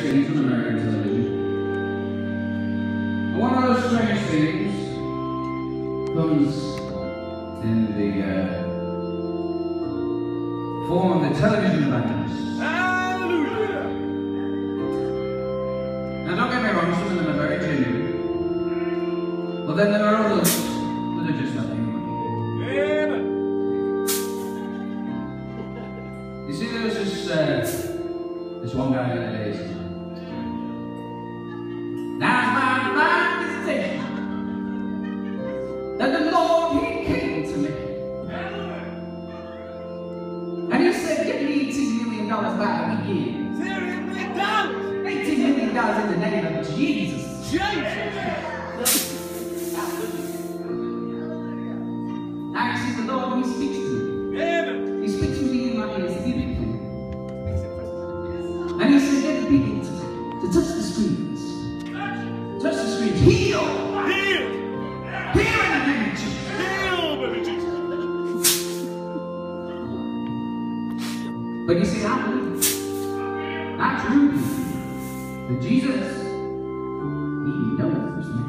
things on American television. And one of those strange things comes in the form of the television evangelists. Hallelujah! Now don't get me wrong, some of them are very genuine. But then there are others that are just nothing. Amen! You see, there was this one guy in the days. Now's my divine visitation. That the Lord, He came to me. And He said, give me $18 million by the weekend. $18 $18 million in the name of Jesus. Now you see, the Lord, He speaks to me. Amen! He speaks to me in my ears. He gives me. And He said, get the people to touch the screens. Touch the screens. Heal! Heal! Heal in the name of Jesus. Heal, baby Jesus! But you see, I believe, I truly believe that Jesus, He knows me.